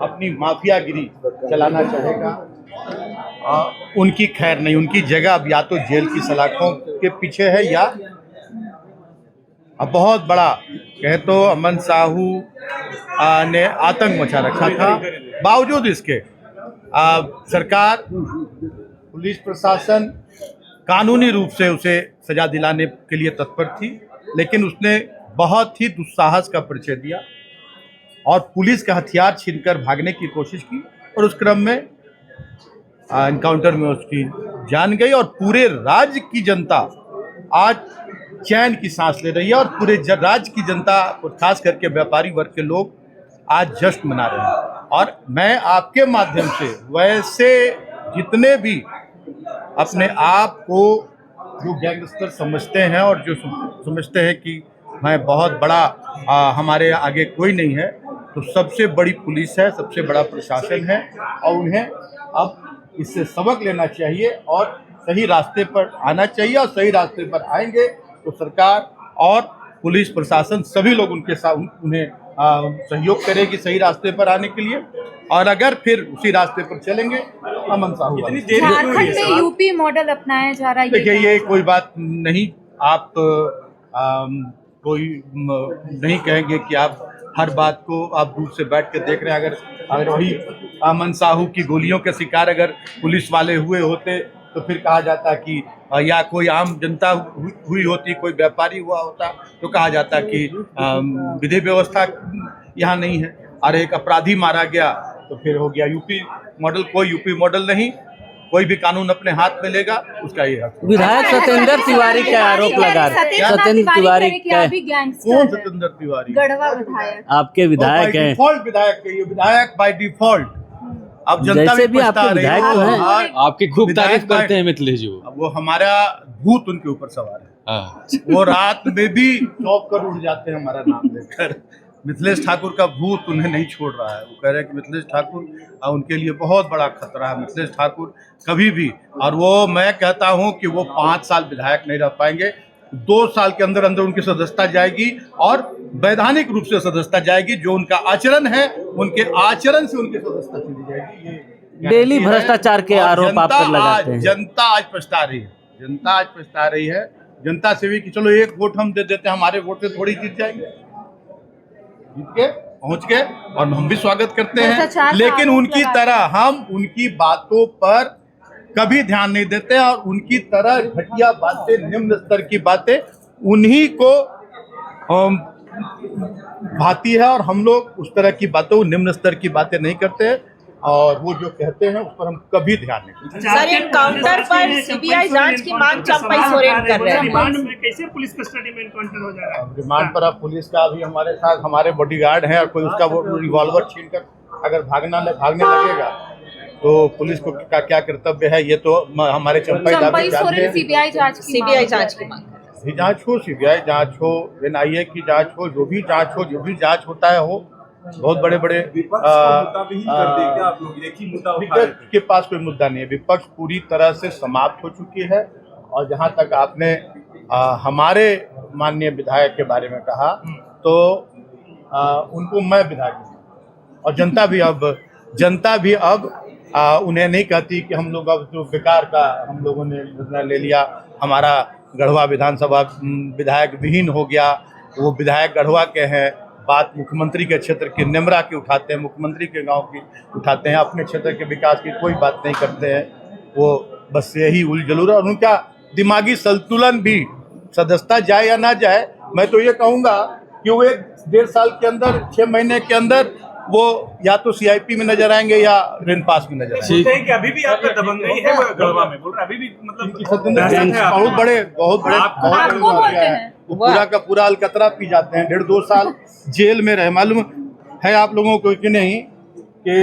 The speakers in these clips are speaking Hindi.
अपनी माफियागिरी चलाना चाहेगा, उनकी खैर नहीं। उनकी जगह अब या तो जेल की सलाखों के पीछे है या अब बहुत बड़ा कहे तो अमन साहू ने आतंक मचा रखा था। बावजूद इसके सरकार, पुलिस प्रशासन कानूनी रूप से उसे सजा दिलाने के लिए तत्पर थी, लेकिन उसने बहुत ही दुस्साहस का परिचय दिया और पुलिस का हथियार छीनकर भागने की कोशिश की और उस क्रम में एनकाउंटर में उसकी जान गई। और पूरे राज्य की जनता आज चैन की सांस ले रही है और पूरे राज्य की जनता, खास करके व्यापारी वर्ग के लोग आज जश्न मना रहे हैं। और मैं आपके माध्यम से वैसे जितने भी अपने आप को जो गैंगस्टर समझते हैं और जो समझते हैं कि मैं बहुत बड़ा हमारे आगे कोई नहीं है, तो सबसे बड़ी पुलिस है, सबसे बड़ा प्रशासन है और उन्हें अब इससे सबक लेना चाहिए और सही रास्ते पर आना चाहिए। और सही रास्ते पर आएंगे तो सरकार और पुलिस प्रशासन सभी लोग उनके साथ उन्हें सहयोग करेगी सही रास्ते पर आने के लिए। और अगर फिर उसी रास्ते पर चलेंगे अमन साहू। झारखंड में यूपी मॉडल अपनाया जा रहा है। देखिए, ये कोई बात नहीं। आप कोई नहीं कहेंगे कि आप हर बात को आप दूर से बैठ के देख रहे हैं। अगर वही अमन साहू की गोलियों के शिकार अगर पुलिस वाले हुए होते तो फिर कहा जाता कि या कोई आम जनता हुई होती, कोई व्यापारी हुआ होता तो कहा जाता कि विधि व्यवस्था यहाँ नहीं है और एक अपराधी मारा गया तो फिर हो गया यूपी मॉडल। कोई यूपी मॉडल नहीं, कोई भी कानून अपने हाथ में लेगा उसका ये हक। विधायक सत्येंद्र तिवारी का आरोप लगा रहे हैं। सत्येंद्र तिवारी कौन सत्येंद्र तिवारी? गढ़वा विधायक। आपके विधायक हैं। डिफॉल्ट विधायक है ये, विधायक बाय डिफॉल्ट। अब जनता भी आपके विधायक तो हैं। आपकी खूब तारीफ करते हैं मिथिलेश जी। वो हमारा भूत उनके ऊपर सवार है। वो रात में भी चौक कर उड़ जाते हैं हमारा नाम लेकर। मिथिलेश ठाकुर का भूत उन्हें नहीं छोड़ रहा है। वो कह रहे हैं कि मिथिलेश ठाकुर उनके लिए बहुत बड़ा खतरा है। मिथिलेश ठाकुर कभी भी, और वो मैं कहता हूं कि वो 5 साल विधायक नहीं रह पाएंगे। 2 साल के अंदर अंदर उनकी सदस्यता जाएगी और वैधानिक रूप से सदस्यता जाएगी। जो उनका आचरण है, उनके आचरण से उनकी सदस्यता चली जाएगी। ये डेली भ्रष्टाचार के आरोप आप पर लगाते हैं। जनता आज पछता रही है। जनता आज पछता रही है। जनता से भी कि चलो एक वोट हम दे देते हैं, हमारे वोट से थोड़ी जीत जाएंगे। जीत के पहुंच के और हम भी स्वागत करते हैं, लेकिन उनकी तरह हम उनकी बातों पर कभी ध्यान नहीं देते और उनकी तरह घटिया बातें, निम्न स्तर की बातें उन्हीं को भाती है और हम लोग उस तरह की बातों, निम्न स्तर की बातें नहीं करते हैं और वो जो कहते हैं उस पर हम कभी ध्यान नहीं देते। सर, एनकाउंटर पर सीबीआई जांच की मांग चंपई सोरेन कर रहे हैं। रिमांड में कैसे पुलिस कस्टडी में एनकाउंटर हो जा रहा है? रिमांड पर अब पुलिस का अभी हमारे साथ हमारे बॉडीगार्ड हैं और कोई उसका वो रिवॉल्वर छीनकर अगर भागने लगेगा तो पुलिस को क्या कर्तव्य है ये तो हमारे चंपई सोरेन सीबीआई जांच की मांग जांच हो, सीबीआई जांच हो, एनआईए की जांच हो, जो भी जांच हो, जो भी जांच होता है हो। बहुत बड़े बड़े विपक्ष के पास कोई मुद्दा नहीं है। विपक्ष पूरी तरह से समाप्त हो चुकी है और जहां तक आपने हमारे माननीय विधायक के बारे में कहा तो उनको मैं विधायक और जनता भी अब उन्हें नहीं कहती कि हम लोग अब जो बेकार का हम लोगों ने निर्णय ले लिया, हमारा गढ़वा विधानसभा विधायक विहीन हो गया। वो विधायक गढ़वा के हैं, बात मुख्यमंत्री के क्षेत्र की निमरा की उठाते हैं, मुख्यमंत्री के गांव की उठाते हैं, अपने क्षेत्र के विकास की कोई बात नहीं करते हैं। वो बस यही उलझलूर और उनका दिमागी संतुलन भी, सदस्यता जाए या ना जाए, मैं तो ये कहूँगा कि वो 1-1.5 साल के अंदर, 6 महीने के अंदर वो या तो सीआईपी में नजर आएंगे या रेन पास में नजर आएंगे। अभी भी आपका दबंगई है गढ़वा में, बोल रहे अभी भी मतलब बहुत बड़े वो पूरा का पूरा अलकतरा पी जाते हैं। 1.5-2 साल जेल में रहे। मालूम है आप लोगों को कि नहीं कि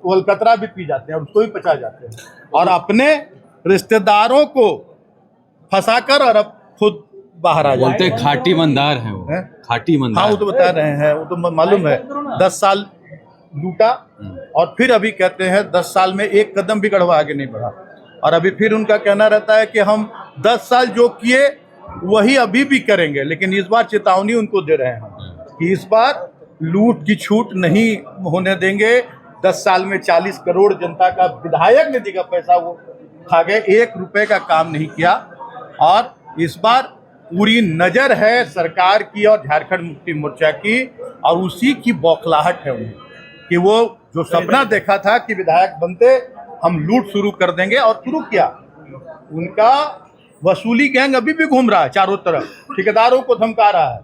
वो अलकतरा भी पी जाते हैं और उसको भी पचा जाते हैं और अपने रिश्तेदारों को फंसाकर और अब खुद बाहर आ जाते हैं। खाटी ईमानदार है वो, खाटी ईमानदार। हाँ, वो तो बता रहे हैं, वो तो मालूम है। 10 साल लूटा और फिर अभी कहते हैं 10 साल में एक कदम भी गढ़वा आगे नहीं बढ़ा और अभी फिर उनका कहना रहता है कि हम 10 साल जो किए वही अभी भी करेंगे। लेकिन इस बार चेतावनी उनको दे रहे हैं कि इस बार लूट की छूट नहीं होने देंगे। 10 साल में 40 करोड़ जनता का विधायक निधि का पैसा वो खा गए, 1 रुपए का काम नहीं किया। और इस बार पूरी नजर है सरकार की और झारखंड मुक्ति मोर्चा की, और उसी की बौखलाहट है उन्हें कि वो जो सपना देखा था कि विधायक बनते हम लूट शुरू कर देंगे, और शुरू किया। उनका वसूली गैंग अभी भी घूम रहा है चारों तरफ, ठेकेदारों को धमका रहा है।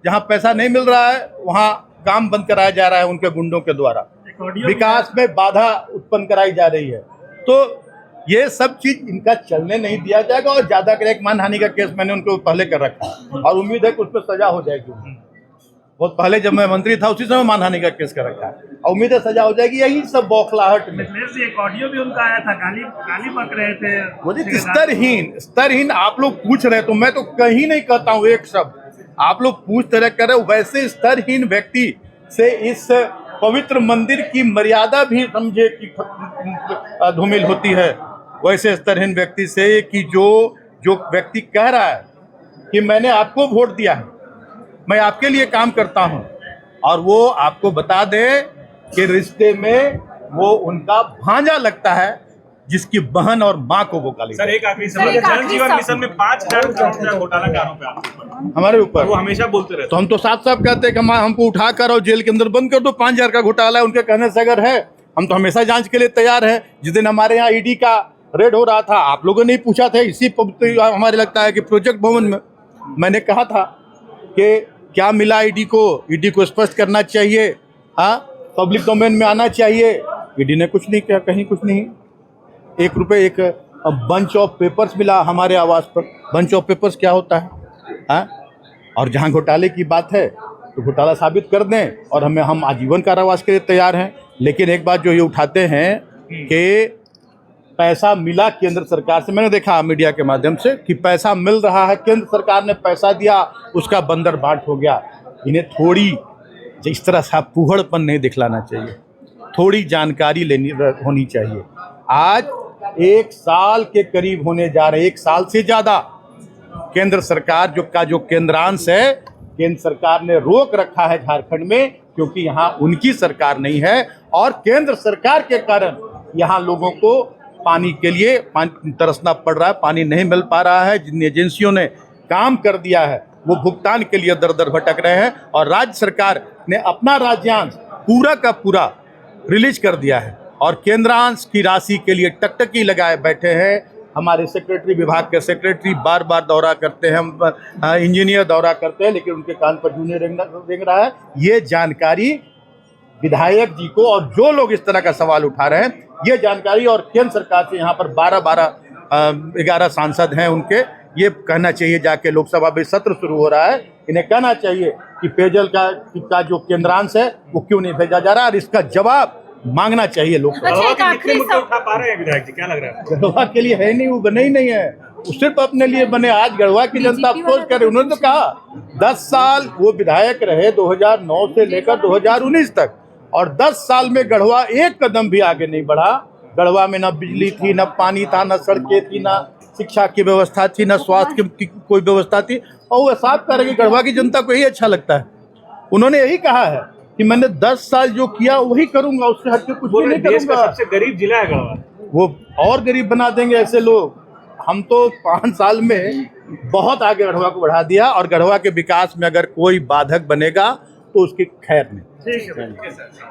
जहां पैसा नहीं मिल रहा है वहां काम बंद कराया जा रहा है उनके गुंडों के द्वारा, विकास में बाधा उत्पन्न कराई जा रही है। तो ये सब चीज इनका चलने नहीं दिया जाएगा। और ज्यादा कर एक मानहानि का केस मैंने उनको पहले कर रखा है और उम्मीद है कि उस पर सजा हो जाएगी। बहुत पहले जब मैं मंत्री था उसी समय मानहानि का केस कर रखा है और उम्मीद है सजा हो जाएगी। यही सब बौखलाहट में एक ऑडियो भी उनका आया था, गाली बक रहे थे। मुझे स्तरहीन आप लोग पूछ रहे, तो मैं तो कहीं नहीं कहता हूँ एक शब्द। आप लोग पूछते रह कर रहे हो, वैसे स्तरहीन व्यक्ति से इस पवित्र मंदिर की मर्यादा भी समझे कि धूमिल होती है। वैसे स्तरहीन व्यक्ति से कि जो व्यक्ति कह रहा है कि मैंने आपको वोट दिया है, मैं आपके लिए काम करता हूं, और वो आपको बता दे कि रिश्ते में वो उनका भांजा लगता है जिसकी बहन और मां को वो गाली। सर एक आखिरी सवाल, जल जीवन मिशन में 5,000 करोड़ रुपया घोटाला का आरोप है आपके ऊपर, हमारे ऊपर। वो हमेशा बोलते रहते। तो हम तो साफ साफ कहते हैं कि हमको उठा कर और जेल के अंदर बंद कर दो, 5,000 का घोटाला है। उनके कहने से अगर है, हम तो हमेशा जांच के लिए तैयार हैं। जिस दिन हमारे यहाँ ईडी का रेड हो रहा था, आप लोगों ने पूछा था इसी हमारे लगता है कि प्रोजेक्ट भवन में, मैंने कहा था कि क्या मिला ईडी को स्पष्ट करना चाहिए, हाँ पब्लिक डोमेन में आना चाहिए। ईडी ने कुछ नहीं किया, कहीं कुछ नहीं। 1 रुपये एक बंच ऑफ पेपर्स मिला हमारे आवास पर। बंच ऑफ पेपर्स क्या होता है, हाँ? और जहाँ घोटाले की बात है तो घोटाला साबित कर दें, और हम आजीवन कारावास के लिए तैयार हैं। लेकिन एक बात जो ये उठाते हैं कि पैसा मिला केंद्र सरकार से, मैंने देखा मीडिया के माध्यम से कि पैसा मिल रहा है, केंद्र सरकार ने पैसा दिया, उसका बंदर बाट हो गया। इन्हें थोड़ी इस तरह सा फूहड़पन नहीं दिखलाना चाहिए, थोड़ी जानकारी होनी चाहिए। आज 1 साल के करीब होने जा रहे, 1 साल से ज़्यादा केंद्र सरकार जो केंद्रांश है, केंद्र सरकार ने रोक रखा है झारखंड में, क्योंकि यहाँ उनकी सरकार नहीं है। और केंद्र सरकार के कारण यहाँ लोगों को पानी के लिए तरसना पड़ रहा है, पानी नहीं मिल पा रहा है। जिन एजेंसियों ने काम कर दिया है वो भुगतान के लिए दर दर भटक रहे हैं, और राज्य सरकार ने अपना राज्यांश पूरा का पूरा रिलीज कर दिया है, और केंद्रांश की राशि के लिए टकटकी लगाए बैठे हैं। हमारे सेक्रेटरी, विभाग के सेक्रेटरी बार बार दौरा करते हैं, इंजीनियर दौरा करते हैं, लेकिन उनके कान पर जूं नहीं रेंग रहा है। ये जानकारी विधायक जी को, और जो लोग इस तरह का सवाल उठा रहे हैं, ये जानकारी, और केंद्र सरकार से यहाँ पर 11 सांसद हैं उनके, ये कहना चाहिए जाके, लोकसभा में सत्र शुरू हो रहा है, इन्हें कहना चाहिए कि पेयजल का जो केंद्रांश है वो क्यों नहीं भेजा जा रहा, और इसका जवाब मांगना चाहिए लोकसभा। उठा पा रहे हैं विधायक जी, क्या लग रहा है? गढ़वा के लिए है नहीं, वो बने ही नहीं है, वो सिर्फ अपने लिए बने। आज गढ़वा की जनता अफसोस करे। उन्होंने तो कहा 10 साल वो विधायक रहे, 2009 से लेकर 2019 तक, और 10 साल में गढ़वा एक कदम भी आगे नहीं बढ़ा। गढ़वा में न बिजली थी, न पानी था, न सड़कें थी, न शिक्षा की व्यवस्था थी, न स्वास्थ्य की कोई व्यवस्था थी। और वो साफ कह रहे कि गढ़वा की जनता को यही अच्छा लगता है। उन्होंने यही कहा है कि मैंने 10 साल जो किया वही करूंगा, उससे हटके कुछ भी नहीं करूंगा। सबसे गरीब जिला है गढ़वा, वो और गरीब बना देंगे ऐसे लोग। हम तो 5 साल में बहुत आगे गढ़वा को बढ़ा दिया, और गढ़वा के विकास में अगर कोई बाधक बनेगा तो उसकी खैर नहीं। ठीक है सर।